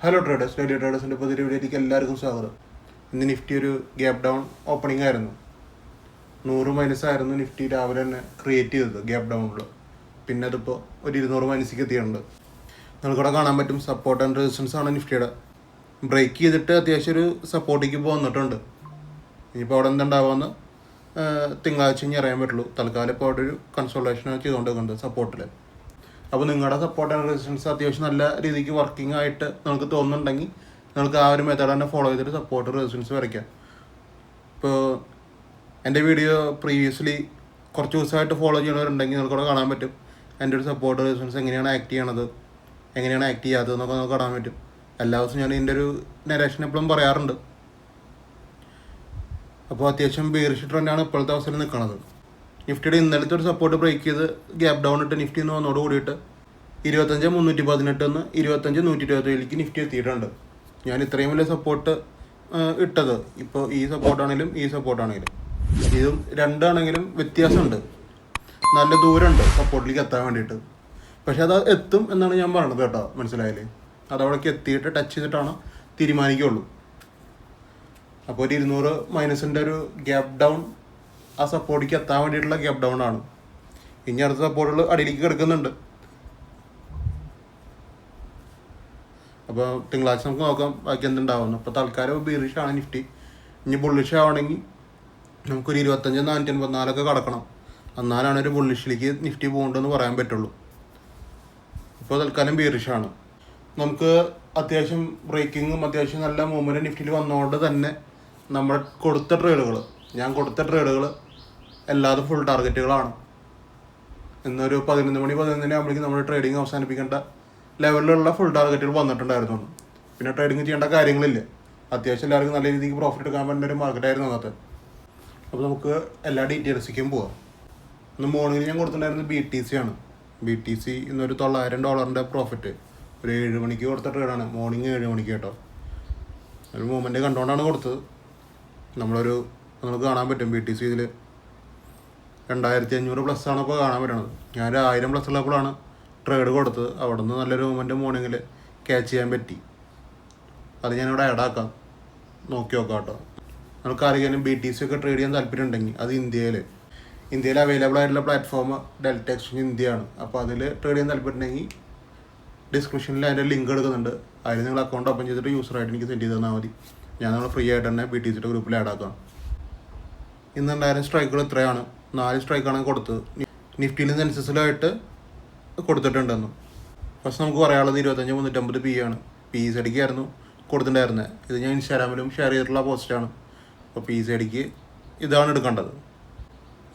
Hello traders, daily ട്രേഡേഴ്സിൻ്റെ പുതിയ വീഡിയോയിലേക്ക് എല്ലാവർക്കും സ്വാഗതം. ഇന്ന് നിഫ്റ്റി ഒരു ഗ്യാപ്പ് ഡൗൺ ഓപ്പണിംഗ് ആയിരുന്നു. 100 മൈനസ് ആയിരുന്നു നിഫ്റ്റി രാവിലെ തന്നെ ക്രിയേറ്റ് ചെയ്തത് ഗ്യാപ്പ് ഡൗണിൽ. പിന്നെ അതിപ്പോൾ ഒരു 200 മൈനസിലേക്ക് എത്തിയിട്ടുണ്ട്. നിങ്ങൾക്കിവിടെ കാണാൻ പറ്റും സപ്പോർട്ട് ആൻഡ് റെസിസ്റ്റൻസ് ആണ് നിഫ്റ്റിയുടെ. ബ്രേക്ക് ചെയ്തിട്ട് അത്യാവശ്യം ഒരു സപ്പോർട്ടിലേക്ക് വന്നിട്ടുണ്ട്. ഇനിയിപ്പോൾ അവിടെ എന്തുണ്ടാവുമെന്ന് തിങ്കളാഴ്ച ഇനി അറിയാൻ പറ്റുള്ളൂ. തൽക്കാലം ഇപ്പോൾ അവിടെ ഒരു കൺസോൾട്ടേഷൻ ചെയ്തുകൊണ്ടിരിക്കുന്നത് സപ്പോർട്ടിൽ. അപ്പോൾ നിങ്ങളുടെ സപ്പോർട്ട് ആൻഡ് റെസിസ്റ്റൻസ് അത്യാവശ്യം നല്ല രീതിക്ക് വർക്കിംഗ് ആയിട്ട് നിങ്ങൾക്ക് തോന്നുന്നുണ്ടെങ്കിൽ നിങ്ങൾക്ക് ആ ഒരു മെത്തേഡ് തന്നെ ഫോളോ ചെയ്തിട്ട് സപ്പോർട്ട് റെസിസ്റ്റൻസ് വരയ്ക്കാം. ഇപ്പോൾ എൻ്റെ വീഡിയോ പ്രീവിയസ്ലി കുറച്ച് ദിവസമായിട്ട് ഫോളോ ചെയ്യണവരുണ്ടെങ്കിൽ നിങ്ങൾക്കവിടെ കാണാൻ പറ്റും എൻ്റെ ഒരു സപ്പോർട്ട് റെസിസ്റ്റൻസ് എങ്ങനെയാണ് ആക്ട് ചെയ്യണത്, എങ്ങനെയാണ് ആക്ട് ചെയ്യാത്തതെന്നൊക്കെ നമുക്ക് കാണാൻ പറ്റും. എല്ലാ ദിവസവും ഞാൻ ഇതിൻ്റെ ഒരു നരേഷൻ എപ്പോഴും പറയാറുണ്ട്. അപ്പോൾ അത്യാവശ്യം ബെയറിഷ് ട്രെൻഡാണ് ഇപ്പോഴത്തെ അവസരം നിൽക്കുന്നത്. നിഫ്റ്റിയുടെ ഇന്നലത്തെ ഒരു സപ്പോർട്ട് ബ്രേക്ക് ചെയ്ത് ഗ്യാപ്പ് ഡൗൺ ഇട്ട് നിഫ്റ്റി എന്ന് വന്നോട് കൂടിയിട്ട് 25,318 നിന്ന് 25,127 നിഫ്റ്റി എത്തിയിട്ടുണ്ട്. ഞാൻ ഇത്രയും വലിയ സപ്പോർട്ട് ഇട്ടത് ഇപ്പോൾ ഈ സപ്പോർട്ടാണെങ്കിലും ഈ സപ്പോർട്ടാണെങ്കിലും ഇതും രണ്ടാണെങ്കിലും വ്യത്യാസമുണ്ട്, നല്ല ദൂരമുണ്ട് സപ്പോർട്ടിലേക്ക് എത്താൻ വേണ്ടിയിട്ട്. പക്ഷെ അത് എത്തും എന്നാണ് ഞാൻ പറയണത് കേട്ടോ, മനസ്സിലായില്ലേ? അതവിടേക്ക് എത്തിയിട്ട് ടച്ച് ചെയ്തിട്ടാണ് തീരുമാനിക്കുകയുള്ളൂ. അപ്പോൾ ഒരു 200 മൈനസിൻ്റെ ഒരു ഗ്യാപ്പ് ഡൗൺ ആ സപ്പോർട്ടിലേക്ക് എത്താൻ വേണ്ടിയിട്ടുള്ള ഗ്യാപ്പ് ഡൗൺ ആണ്. ഇനി അടുത്ത സപ്പോർട്ടുകൾ അടിയിലേക്ക് കിടക്കുന്നുണ്ട്. അപ്പോൾ തിങ്കളാഴ്ച നമുക്ക് നോക്കാം ബാക്കി എന്തുണ്ടാവുന്നു. അപ്പോൾ തൽക്കാലം ബീറിഷ് ആണ് നിഫ്റ്റി. ഇനി ബുള്ളിഷ് ആവണമെങ്കിൽ നമുക്കൊരു 25,484 കടക്കണം. എന്നാലാണ് ഒരു ബുള്ളിഷിലേക്ക് നിഫ്റ്റി പോകേണ്ടതെന്ന് പറയാൻ പറ്റുള്ളൂ. ഇപ്പോൾ തൽക്കാലം ബീറിഷാണ്. നമുക്ക് അത്യാവശ്യം ബ്രേക്കിങ്ങും അത്യാവശ്യം നല്ല മൂവ്മെൻറ്റ് നിഫ്റ്റിയിൽ വന്നതുകൊണ്ട് തന്നെ നമ്മൾ കൊടുത്ത ട്രേഡുകൾ, ഞാൻ കൊടുത്ത ട്രേഡുകൾ എല്ലാതും ഫുൾ ടാർഗറ്റുകളാണ്. ഇന്നൊരു 11 മണി 11 ആകുമ്പോഴേക്കും നമ്മൾ ട്രേഡിങ് അവസാനിപ്പിക്കേണ്ട ലെവലിലുള്ള ഫുൾ ടാർഗറ്റുകൾ വന്നിട്ടുണ്ടായിരുന്നു. പിന്നെ ട്രേഡിങ് ചെയ്യേണ്ട കാര്യങ്ങളില്ല. അത്യാവശ്യം എല്ലാവർക്കും നല്ല രീതിക്ക് പ്രോഫിറ്റ് എടുക്കാൻ പറ്റുന്ന ഒരു മാർക്കറ്റായിരുന്നു അന്നത്തെ. അപ്പോൾ നമുക്ക് എല്ലാ ഡീറ്റെയിൽസിലേക്കും പോവാം. ഇന്ന് മോർണിംഗിൽ ഞാൻ കൊടുത്തിട്ടുണ്ടായിരുന്നത് BTC ആണ്. BTC ഇന്നൊരു $900 പ്രോഫിറ്റ് ഒരു 7 മണിക്ക് കൊടുത്ത ട്രേഡാണ്. മോർണിംഗ് 7 മണിക്ക് കേട്ടോ. ഒരു മൂവ്മെൻറ്റ് കണ്ടുകൊണ്ടാണ് കൊടുത്തത്. നമ്മളൊരു നമുക്ക് കാണാൻ പറ്റും BTC ഇതിൽ 2,500 പ്ലസ് ആണ് ഇപ്പോൾ കാണാൻ പറ്റണത്. ഞാൻ 1000 പ്ലസ് ഉള്ളപ്പോഴാണ് ട്രേഡ് കൊടുത്തത്. അവിടെ നിന്ന് നല്ലൊരു മൂവ്മെൻറ്റ് മോർണിംഗിൽ ക്യാച്ച് ചെയ്യാൻ പറ്റി. അത് ഞാനിവിടെ ആഡാക്കാം, നോക്കി നോക്കാം കേട്ടോ. നമുക്ക് ആരെങ്കിലും BTC ഒക്കെ ട്രേഡ് ചെയ്യാൻ താല്പര്യം ഉണ്ടെങ്കിൽ അത് ഇന്ത്യയിൽ അവൈലബിൾ ആയിട്ടുള്ള പ്ലാറ്റ്ഫോം ഡെൽറ്റ എക്സ്ചേഞ്ച് ഇന്ത്യയാണ്. അപ്പോൾ അതിൽ ട്രേഡ് ചെയ്യാൻ താല്പര്യം ഉണ്ടെങ്കിൽ ഡിസ്ക്രിപ്ഷനിൽ അതിൻ്റെ ലിങ്ക് എടുക്കുന്നുണ്ട്. അതിൽ നിങ്ങൾ അക്കൗണ്ട് ഓപ്പൺ ചെയ്തിട്ട് യൂസറായിട്ട് എനിക്ക് സെൻഡ് ചെയ്ത് തന്നാൽ മതി. ഞാൻ നമ്മൾ ഫ്രീ ആയിട്ട് തന്നെ BTCയുടെ ഗ്രൂപ്പിൽ ആഡാക്കാം. ഇന്നുണ്ടായിരുന്ന സ്ട്രൈക്കുകൾ ഇത്രയാണ്. 4 സ്ട്രൈക്കാണ് കൊടുത്തത്. നിഫ്റ്റിയിൽ സെൻസസിലായിട്ട് കൊടുത്തിട്ടുണ്ടെന്ന്. ഫസ്റ്റ് നമുക്ക് പറയാനുള്ളത് 25,350 PE ആണ്. PE ആയിരുന്നു കൊടുത്തിട്ടുണ്ടായിരുന്നത്. ഇത് ഞാൻ ഇൻസ്റ്റാഗ്രാമിലും ഷെയർ ചെയ്തിട്ടുള്ള പോസ്റ്റാണ്. അപ്പോൾ PE ഇതാണ് എടുക്കേണ്ടത്.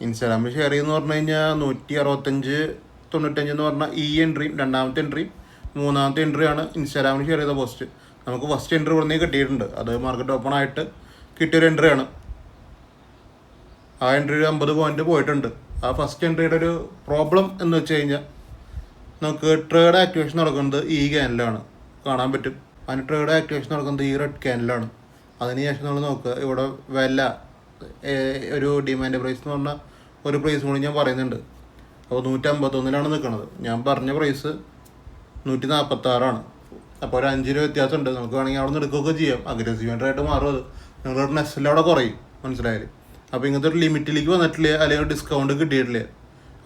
ഇൻസ്റ്റാഗ്രാമിൽ ഷെയർ ചെയ്യുമെന്ന് പറഞ്ഞു കഴിഞ്ഞാൽ 165.95 എന്ന് പറഞ്ഞാൽ ഈ എൻട്രിയും രണ്ടാമത്തെ എൻട്രിയും മൂന്നാമത്തെ എൻട്രിയാണ് ഇൻസ്റ്റാഗ്രാമിൽ ഷെയർ ചെയ്ത പോസ്റ്റ്. നമുക്ക് ഫസ്റ്റ് എൻട്രി ഇവിടുന്ന് കിട്ടിയിട്ടുണ്ട്. അത് മാർക്കറ്റ് ഓപ്പൺ ആയിട്ട് കിട്ടിയൊരു എൻട്രിയാണ്. ആ എൻട്രി 50 പോയിന്റ് പോയിട്ടുണ്ട്. ആ ഫസ്റ്റ് എൻട്രിയുടെ ഒരു പ്രോബ്ലം എന്ന് വെച്ച് കഴിഞ്ഞാൽ നമുക്ക് ട്രേഡ് ആക്ടിവേഷൻ നടക്കുന്നത് ഈ ക്യാനിലാണ് കാണാൻ പറ്റും. അതിന് ട്രേഡ് ആക്ടിവേഷൻ നടക്കുന്നത് ഈ റെഡ് ക്യാനിലാണ്. അതിനുശേഷം നമ്മൾ നോക്കുക, ഇവിടെ വില ഒരു ഡിമാൻഡ് പ്രൈസ് എന്ന് പറഞ്ഞാൽ ഒരു പ്രൈസ് കൂടി ഞാൻ പറയുന്നുണ്ട്. അപ്പോൾ 151 നിൽക്കുന്നത്. ഞാൻ പറഞ്ഞ പ്രൈസ് 146. അപ്പോൾ ഒരു 5 രൂപ വ്യത്യാസമുണ്ട്. നമുക്ക് വേണമെങ്കിൽ അവിടെ നിന്ന് എടുക്കുകയൊക്കെ ചെയ്യാം. അഗ്രസീവായിട്ട് മാറും. അത് നിങ്ങളുടെ നെസ്സിൽ അവിടെ കുറയും, മനസ്സിലായാലും. അപ്പോൾ ഇങ്ങനത്തെ ഒരു ലിമിറ്റിലേക്ക് വന്നിട്ടില്ല, അല്ലെങ്കിൽ ഡിസ്കൗണ്ട് കിട്ടിയിട്ടില്ല.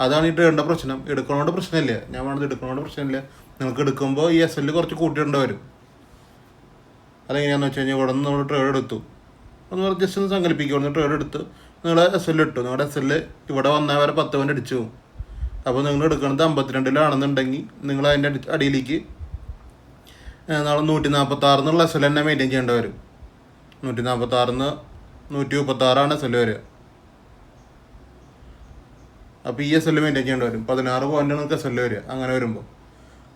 അതാണ് ഈ ട്രേഡിൻ്റെ പ്രശ്നം. എടുക്കണോണ്ട് പ്രശ്നമില്ല, ഞാൻ വേണ്ടത് എടുക്കണോണ്ട് പ്രശ്നമില്ല. നിങ്ങൾക്ക് എടുക്കുമ്പോൾ ഈ SL കുറച്ച് കൂട്ടിയിടേണ്ടി വരും. അതെങ്ങനെയാണെന്ന് വെച്ച് കഴിഞ്ഞാൽ ഇവിടെ നിന്ന് നമ്മൾ ട്രേഡ് എടുത്തു ഒന്ന് ജസ്റ്റ് ഒന്ന് സങ്കല്പിക്കുക. ഇവിടെ നിന്ന് ട്രേഡ് എടുത്ത് നിങ്ങൾ SL ഇട്ടു. നിങ്ങളുടെ SL ഇവിടെ വന്നവരെ 10 പോയിന്റ് അടിച്ചു പോകും. അപ്പോൾ നിങ്ങൾ എടുക്കുന്നത് 52-ലാണെന്നുണ്ടെങ്കിൽ നിങ്ങൾ അതിൻ്റെ അടിയിലേക്ക് നാളെ 146 എന്നുള്ള SL തന്നെ മെയിൻറ്റെയിൻ ചെയ്യേണ്ടി വരും. 146 136 SL വരിക. അപ്പോൾ ഈ SL മെയിൻറ്റെയിൻ ചെയ്യേണ്ടി വരും. 16 പോയിൻ്റാണ് നിങ്ങൾക്ക് SL വരിക. അങ്ങനെ വരുമ്പോൾ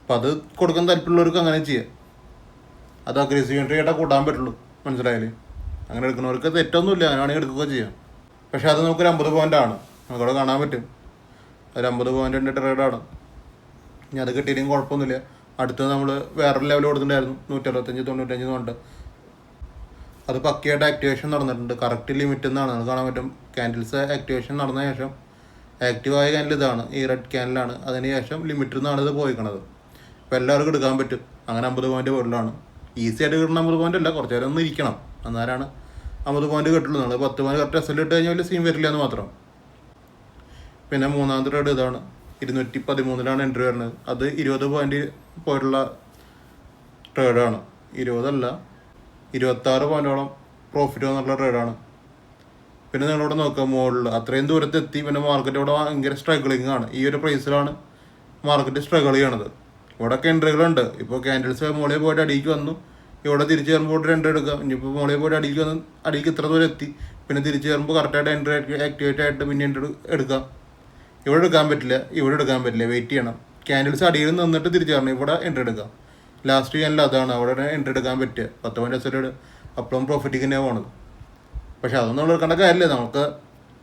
അപ്പോൾ അത് കൊടുക്കാൻ താല്പര്യമുള്ളവർക്ക് അങ്ങനെ ചെയ്യാം. അത് അഗ്രസീവ് എൻട്രി ആയിട്ടാണ് കൂട്ടാൻ പറ്റുള്ളൂ, മനസ്സിലായാലും. അങ്ങനെ എടുക്കുന്നവർക്ക് തെറ്റൊന്നുമില്ല, അങ്ങനെയാണെങ്കിൽ എടുക്കുകയൊക്കെ ചെയ്യാം. പക്ഷേ അത് നമുക്കൊരു 50 പോയിൻ്റാണ്, നമുക്കവിടെ കാണാൻ പറ്റും. ഒരു 50 പോയിൻ്റിൻ്റെ ട്രേഡാണ്. ഇനി അത് കിട്ടിയില്ലെങ്കിൽ കുഴപ്പമൊന്നുമില്ല. അടുത്ത് നമ്മൾ വേറൊരു ലെവൽ കൊടുത്തിട്ടുണ്ടായിരുന്നു 165-95 എന്ന് പറഞ്ഞിട്ട്. അത് പക്കയായിട്ട് ആക്ടിവേഷൻ നടന്നിട്ടുണ്ട്. കറക്റ്റ് ലിമിറ്റ് എന്നാണ് നമുക്ക് കാണാൻ പറ്റും. ക്യാൻഡിൽസ് ആക്ടിവേഷൻ നടന്ന ശേഷം ആക്റ്റീവായ ക്യാൻഡിൽ ഇതാണ്, ഈ റെഡ് ക്യാൻഡിലാണ്. അതിന് ശേഷം ലിമിറ്റിൽ നിന്നാണ് ഇത് പോയിക്കണത്. അപ്പോൾ എല്ലാവർക്കും എടുക്കാൻ പറ്റും. അങ്ങനെ 50 പോയിൻ്റ് മുകളിലാണ്. ഈസി ആയിട്ട് കിട്ടുന്ന 50 പോയിന്റ് അല്ല, കുറച്ച് നേരം ഒന്ന് ഇരിക്കണം, എന്നാലാണ് 50 പോയിന്റ് കിട്ടുള്ളൂ. നിങ്ങൾ 10 പോയിന്റ് കറക്റ്റ് എസ് എൽ ഇട്ട് കഴിഞ്ഞാൽ വലിയ സീൻ വരില്ല എന്ന് മാത്രം. പിന്നെ മൂന്നാമത്തെ ട്രേഡ് ഇതാണ്, 213 എൻട്രി വരുന്നത്. അത് 20 പോയിന്റ് പോയിട്ടുള്ള ട്രേഡാണ്. 20 അല്ല 26 പോയിന്റോളം പ്രോഫിറ്റ് വന്നിട്ടുള്ള ട്രേഡാണ്. പിന്നെ നിങ്ങളിവിടെ നോക്കുക, മുകളിൽ അത്രയും ദൂരത്തെത്തി. പിന്നെ മാർക്കറ്റ് ഇവിടെ ഭയങ്കര സ്ട്രഗിളിങ് ആണ്. ഈ ഒരു പ്രൈസിലാണ് മാർക്കറ്റ് സ്ട്രഗിൾ ചെയ്യണത്. ഇവിടെയൊക്കെ എൻട്രികളുണ്ട്. ഇപ്പോൾ ക്യാൻഡിൽസ് മുകളിൽ പോയിട്ട് അടിയിലേക്ക് വന്നു, ഇവിടെ തിരിച്ച് കയറുമ്പോൾ എൻട്രി എടുക്കാം. ഇനിയിപ്പോൾ മുകളിൽ പോയിട്ട് അടിയിലേക്ക് വന്ന് അടിയിലേക്ക് ഇത്ര ദൂരം എത്തി, പിന്നെ തിരിച്ച് കയറുമ്പോൾ കറക്റ്റായിട്ട് എൻട്രി ആക്ടിവേറ്റ് ആയിട്ട് പിന്നെ എൻട്രി എടുക്കാം. ഇവിടെ എടുക്കാൻ പറ്റില്ല, ഇവിടെ എടുക്കാൻ പറ്റില്ല, വെയിറ്റ് ചെയ്യണം. ക്യാൻഡിൽസ് അടിയിൽ നിന്നിട്ട് തിരിച്ച് കയറണം, ഇവിടെ എൻട്രി എടുക്കാം. ലാസ്റ്റ് ക്യാൻഡിൽ അതാണ്, അവിടെ എൻട്രി എടുക്കാൻ പറ്റുക. 10 പോയിന്റ് എസ് എൽ അപ്പോഴും പ്രോഫിറ്റിക്ക് തന്നെയാണ് പോണത്. പക്ഷെ അതൊന്നും നമ്മൾ എടുക്കേണ്ട കാര്യമില്ല. നമുക്ക്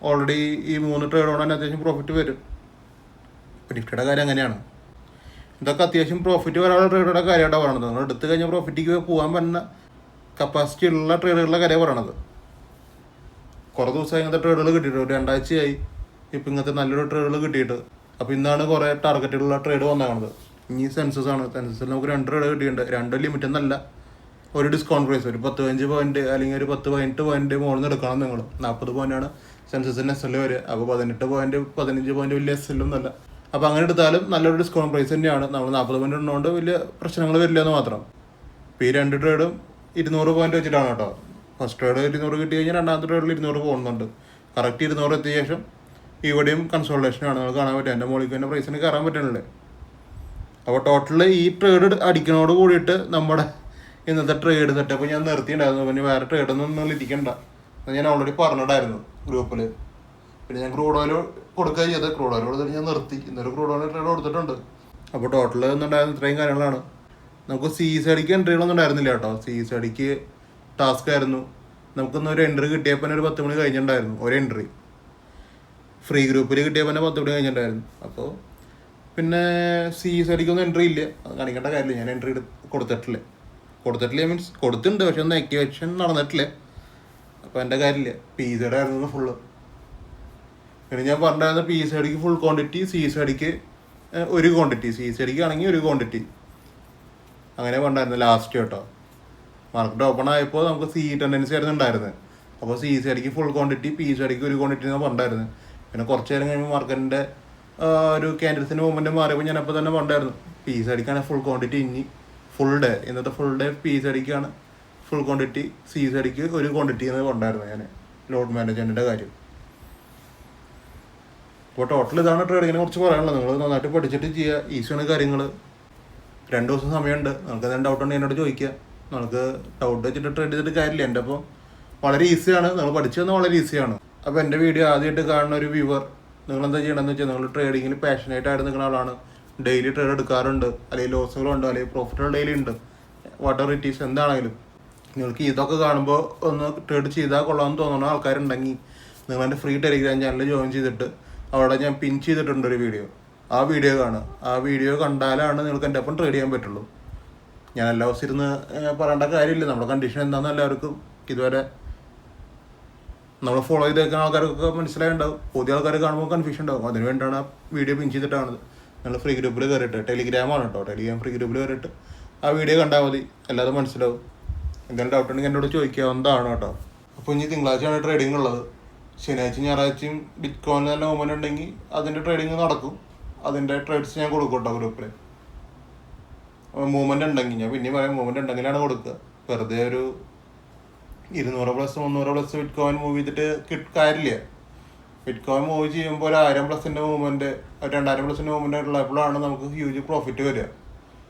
ഓൾറെഡി ഈ 3 ട്രേഡോടെ തന്നെ അത്യാവശ്യം പ്രോഫിറ്റ് വരും. നിഫ്റ്റിയുടെ കാര്യം അങ്ങനെയാണ്. ഇതൊക്കെ അത്യാവശ്യം പ്രോഫിറ്റ് വരാനുള്ള ട്രേഡുകളുടെ കാര്യമായിട്ടാണ് പറയണത്. നിങ്ങൾ എടുത്തു കഴിഞ്ഞാൽ പ്രോഫിറ്റിക്ക് പോകാൻ പറ്റുന്ന കപ്പാസിറ്റി ഉള്ള ട്രേഡുകളുടെ കാര്യം പറയണത്. കുറേ ദിവസമായി ഇങ്ങനത്തെ ട്രേഡുകൾ കിട്ടിയിട്ട്, ഒരു 2 ആഴ്ചയായി ഇപ്പം ഇങ്ങനത്തെ നല്ലൊരു ട്രേഡുകൾ കിട്ടിയിട്ട്. അപ്പോൾ ഇന്നാണ് കുറേ ടാർഗറ്റുള്ള ട്രേഡ് വന്നേക്കണത്. ഇനി സെൻസസ് ആണ്. സെൻസസിൽ നമുക്ക് 2 ട്രേഡ് കിട്ടിയിട്ടുണ്ട്. 2 ലിമിറ്റ് എന്നല്ല, ഒരു ഡിസ്കൗണ്ട് പ്രൈസ്, ഒരു 15 പോയിന്റ് അല്ലെങ്കിൽ ഒരു 10-18 പോയിന്റ് മുകളിൽ നിന്ന് എടുക്കണം. നിങ്ങൾ 40 പോയിന്റാണ് സെൻസസിന് എസ് എൽ വരെ. അപ്പോൾ 18 പോയിന്റ് 15 പോയിന്റ് വലിയ എസ് എല്ലൊന്നുമല്ല. അപ്പോൾ അങ്ങനെ എടുത്താലും നല്ലൊരു ഡിസ്കൗണ്ട് പ്രൈസ് തന്നെയാണ്. നമ്മൾ 40 പോയിന്റ് ഇടുന്നതുകൊണ്ട് വലിയ പ്രശ്നങ്ങൾ വരില്ല എന്ന് മാത്രം. ഇപ്പോൾ ഈ 2 ട്രേഡും 200 പോയിന്റ് വെച്ചിട്ടാണ് കേട്ടോ. ഫസ്റ്റ് ട്രേഡ് 200 കിട്ടി കഴിഞ്ഞാൽ രണ്ടാമത്തെ ട്രേഡിൽ 200 പോകുന്നുണ്ട്. കറക്റ്റ് 200 എത്തിയ ശേഷം ഇവിടെയും കൺസോൾട്ടേഷനാണ്. നിങ്ങൾ കാണാൻ പറ്റും, എൻ്റെ മുകളിൽ തന്നെ പ്രൈസിന് കയറാൻ പറ്റണില്ലേ. അപ്പോൾ ടോട്ടൽ ഈ ട്രേഡ് അടിക്കുന്നതോട് കൂടിയിട്ട് നമ്മുടെ ഇന്നത്തെ ട്രേഡ് സെറ്റപ്പ് ഞാൻ നിർത്തിയിട്ടുണ്ടായിരുന്നു. പിന്നെ വേറെ ട്രേഡൊന്നും നിങ്ങൾ ഇരിക്കണ്ട, ഞാൻ ഓൾറെഡി പറഞ്ഞിട്ടായിരുന്നു ഗ്രൂപ്പിൽ. പിന്നെ ഞാൻ ക്രൂഡ് ഓയിൽ കൊടുക്കുക ചെയ്തത്, ക്രൂഡ് ഓയിൽ കൊടുത്തിട്ട് ഞാൻ നിർത്തി. ഇന്നൊരു ക്രൂഡ് ഓയിൽ ട്രേഡ് കൊടുത്തിട്ടുണ്ട്. അപ്പോൾ ടോട്ടൽ ഒന്നുണ്ടായിരുന്ന ഇത്രയും കാര്യങ്ങളാണ്. നമുക്ക് CSADക്ക് എൻട്രികളൊന്നും ഉണ്ടായിരുന്നില്ല കേട്ടോ. CSADക്ക് ടാസ്ക് ആയിരുന്നു. നമുക്കൊന്നൊരു എൻട്രി കിട്ടിയപ്പോൾ ഒരു 10 മണി കഴിഞ്ഞിട്ടുണ്ടായിരുന്നു. ഒരു എൻട്രി ഫ്രീ ഗ്രൂപ്പിൽ കിട്ടിയപ്പോൾ 10 മണി കഴിഞ്ഞിട്ടുണ്ടായിരുന്നു. അപ്പോൾ പിന്നെ CSADക്കൊന്നും എൻട്രി ഇല്ല, അത് കാണിക്കേണ്ട കാര്യമില്ല. ഞാൻ എൻട്രി കൊടുത്തിട്ടില്ല മീൻസ് കൊടുത്തിട്ടുണ്ട്, പക്ഷെ ഒന്നും ആക്ടിവേഷൻ നടന്നിട്ടില്ല. അപ്പോൾ എൻ്റെ കാര്യമില്ല. PSAD ആയിരുന്നു ഫുള്ള്. പിന്നെ ഞാൻ പറഞ്ഞിരുന്ന PSADക്ക് ഫുൾ ക്വാണ്ടിറ്റി, CSADക്ക് ഒരു ക്വാണ്ടിറ്റി, CSADക്ക് ആണെങ്കിൽ ഒരു ക്വാണ്ടിറ്റി, അങ്ങനെ പറഞ്ഞായിരുന്നു ലാസ്റ്റ് കേട്ടോ. മാർക്കറ്റ് ഓപ്പൺ ആയപ്പോൾ നമുക്ക് ടെൻഡൻസി ആയിരുന്നു ഉണ്ടായിരുന്നത്. അപ്പോൾ CSADക്ക് ഫുൾ ക്വാണ്ടിറ്റി, PSADക്ക് ഒരു ക്വാണ്ടിറ്റി എന്ന് പറഞ്ഞിരുന്നത്. പിന്നെ കുറച്ച് നേരം കഴിയുമ്പോൾ മാർക്കറ്റിൻ്റെ ഒരു ക്യാൻഡിൽസിൻ്റെ മൂവ്മെൻറ്റ് മാറിയപ്പോൾ ഞാനപ്പോൾ തന്നെ പറഞ്ഞായിരുന്നു PSADക്കാണ് ഫുൾ ക്വാണ്ടിറ്റി. ഇനി ഫുൾ ഡേ, ഇന്നത്തെ ഫുൾ ഡേ PSADക്കാണ് ഫുൾ ക്വാണ്ടിറ്റി, CSADക്ക് ഒരു ക്വാണ്ടിറ്റി എന്ന് പറഞ്ഞായിരുന്നു ഞാൻ ലോഡ് മാനേജ്മെൻറ്റിൻ്റെ കാര്യം. അപ്പോൾ ടോട്ടൽ ഇതാണ് ട്രേഡിങ്ങിനെ കുറിച്ച് പറയാനുള്ളത്. നിങ്ങൾ നന്നായിട്ട് പഠിച്ചിട്ട് ചെയ്യുക, ഈസിയാണ് കാര്യങ്ങൾ. 2 ദിവസം സമയമുണ്ട്. നമുക്ക് എന്തെങ്കിലും ഡൗട്ട് ഉണ്ടെങ്കിൽ എന്നോട് ചോദിക്കുക. നമുക്ക് ഡൗട്ട് വെച്ചിട്ട് ട്രേഡ് ചെയ്തിട്ട് കാര്യമില്ല. എൻ്റെ അപ്പോൾ വളരെ ഈസിയാണ്, നിങ്ങൾ പഠിച്ചു തന്നാൽ വളരെ ഈസിയാണ്. അപ്പോൾ എൻ്റെ വീഡിയോ ആദ്യമായിട്ട് കാണുന്ന ഒരു വ്യൂവർ, നിങ്ങളെന്താ ചെയ്യണമെന്ന് വെച്ചാൽ, നിങ്ങൾ ട്രേഡിങ്ങിൽ പാഷനേറ്റ് ആയിട്ട് നിൽക്കുന്ന ആളാണ്, ഡെയിലി ട്രേഡ് എടുക്കാറുണ്ട്, അല്ലെങ്കിൽ ലോസുകളുണ്ട്, അല്ലെങ്കിൽ പ്രോഫിറ്റുകൾ ഡെയിലി ഉണ്ട്, വാട്ടർ ഇറ്റ് ഈസ് എന്താണെങ്കിലും, നിങ്ങൾക്ക് ഇതൊക്കെ കാണുമ്പോൾ ഒന്ന് ട്രേഡ് ചെയ്താൽ കൊള്ളാമെന്ന് തോന്നുന്ന ആൾക്കാരുണ്ടെങ്കിൽ നിങ്ങൾ എൻ്റെ ഫ്രീ ടെലിഗ്രാം ചാനൽ ജോയിൻ ചെയ്തിട്ട് അവിടെ ഞാൻ പിൻ ചെയ്തിട്ടുണ്ട് ഒരു വീഡിയോ. ആ വീഡിയോ കാണുക. ആ വീഡിയോ കണ്ടാലാണ് നിങ്ങൾക്ക് എൻ്റെ ഒപ്പം ട്രേഡ് ചെയ്യാൻ പറ്റുള്ളൂ. ഞാൻ എല്ലാ ദിവസം ഇരുന്ന് പറയേണ്ട കാര്യമില്ല. നമ്മുടെ കണ്ടീഷൻ എന്താണെന്ന് എല്ലാവർക്കും ഇതുവരെ നമ്മൾ ഫോളോ ചെയ്തേക്കുന്ന ആൾക്കാർക്കൊക്കെ മനസ്സിലായിട്ടുണ്ടാവും. പുതിയ ആൾക്കാർ കാണുമ്പോൾ കൺഫ്യൂഷൻ ഉണ്ടാവും. അതിന് വേണ്ടിയാണ് ആ വീഡിയോ പിൻ ചെയ്തിട്ടാണ്. നിങ്ങൾ ഫ്രീ ഗ്രൂപ്പിൽ കയറിയിട്ട്, ടെലിഗ്രാമാണ് കേട്ടോ, ടെലിഗ്രാം ഫ്രീ ഗ്രൂപ്പിൽ കയറിയിട്ട് ആ വീഡിയോ കണ്ടാൽ മതി, എല്ലാതെ മനസ്സിലാവും. എന്തെങ്കിലും ഡൗട്ട് ഉണ്ടെങ്കിൽ എന്നോട് ചോദിക്കാവുന്നതാണ് കേട്ടോ. അപ്പോൾ ഇനി തിങ്കളാഴ്ചയാണ് ട്രേഡിംഗ് ഉള്ളത്. ശനിയാഴ്ച ഞായറാഴ്ചയും ബിറ്റ് കോയിൻ നല്ല മൂവ്മെൻറ്റ് ഉണ്ടെങ്കിൽ അതിൻ്റെ ട്രേഡിങ് നടക്കും. അതിൻ്റെ ട്രേഡ്സ് ഞാൻ കൊടുക്കും കേട്ടോ ഗ്രൂപ്പിൽ. മൂവ്മെൻറ്റ് ഉണ്ടെങ്കിൽ ഞാൻ പിന്നെ പറയാം, മൂവ്മെൻറ്റ് ഉണ്ടെങ്കിലാണ് കൊടുക്കുക. വെറുതെ ഒരു 200+, 300+ ബിറ്റ് കോയിൻ മൂവ് ചെയ്തിട്ട് കാര്യമില്ല. ബിറ്റ് കോയിൻ മൂവ് ചെയ്യുമ്പോൾ 1000+ൻ്റെ മൂവ്മെൻറ്റ്, 2000+ൻ്റെ മൂവ്മെൻറ്റ് ഉള്ളപ്പോഴാണ് നമുക്ക് ഹ്യൂജ് പ്രോഫിറ്റ് വരിക.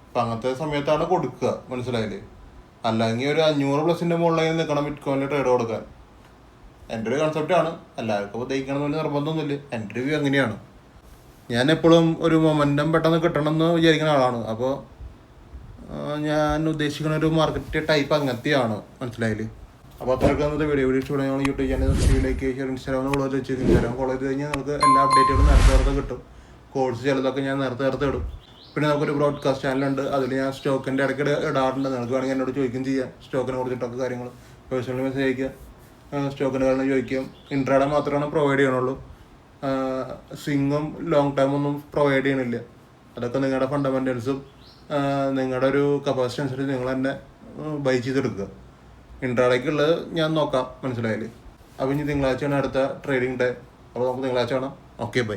അപ്പം അങ്ങനത്തെ സമയത്താണ് കൊടുക്കുക, മനസ്സിലായില്ലേ? അല്ലെങ്കിൽ ഒരു 500+ൻ്റെ മുകളിൽ നിൽക്കണം ബിറ്റ് കോയിനിൽ ട്രേഡ് കൊടുക്കാൻ. എൻ്റെ ഒരു കൺസെപ്റ്റാണ്, എല്ലാവർക്കും ഉപയോഗിക്കണമെന്ന് നിർബന്ധമൊന്നുമില്ല. എൻ്റെ റിവ്യൂ അങ്ങനെയാണ്. ഞാൻ എപ്പോഴും ഒരു മൊമെൻറ്റം പെട്ടെന്ന് കിട്ടണമെന്ന് വിചാരിക്കുന്ന ആളാണ്. അപ്പോൾ ഞാൻ ഉദ്ദേശിക്കുന്ന ഒരു മാർക്കറ്റ് ടൈപ്പ് അങ്ങനത്തെയാണ്, മനസ്സിലായില്ലേ? അപ്പോൾ അത്രയൊക്കെ അന്നത്തെ വീഡിയോ ഇഷ്ടപ്പെടുന്ന ഞങ്ങൾ YouTube channel like share, Instagram follow ചെയ്ത് വെച്ച് ഇൻസ്റ്റാഗ്രാം ഫോളോ ചെയ്ത് കഴിഞ്ഞാൽ നമുക്ക് എല്ലാ അപ്ഡേറ്റുകളും നേരത്തെ കിട്ടും. കോഴ്സ് ചിലതൊക്കെ ഞാൻ നേരത്തെ ഇടും. പിന്നെ നമുക്കൊരു ബ്രോഡ്കാസ്റ്റ് ചാനലുണ്ട്, അതിൽ ഞാൻ സ്റ്റോക്കിൻ്റെ ഇടയ്ക്ക് ഇടാറുണ്ട്. നിങ്ങൾക്ക് വേണമെങ്കിൽ എന്നോട് ചോദിക്കുകയും ചെയ്യാം സ്റ്റോക്കിനെ കുറിച്ചിട്ടൊക്കെ കാര്യങ്ങൾ. പേഴ്സണൽ മെസ്സേജ് അയക്കുക, സ്റ്റോക്കിൻ്റെ കാരണം ചോദിക്കാം. ഇൻട്രാഡേ മാത്രമാണ് പ്രൊവൈഡ് ചെയ്യണുള്ളൂ. സ്വിങ്ങും ലോങ് ടൈമൊന്നും പ്രൊവൈഡ് ചെയ്യണില്ല. അതൊക്കെ നിങ്ങളുടെ ഫണ്ടമെൻറ്റൽസും നിങ്ങളുടെ ഒരു കപ്പാസിറ്റി അനുസരിച്ച് നിങ്ങൾ തന്നെ ബൈ ചെയ്തെടുക്കുക. ഇൻട്രാഡേക്കുള്ളത് ഞാൻ നോക്കാം, മനസ്സിലായാൽ. അപ്പോൾ ഇനി തിങ്കളാഴ്ചയാണ് അടുത്ത ട്രേഡിംഗ് ഡേ. അപ്പോൾ നമുക്ക് തിങ്കളാഴ്ച കാണാം. Okay, by.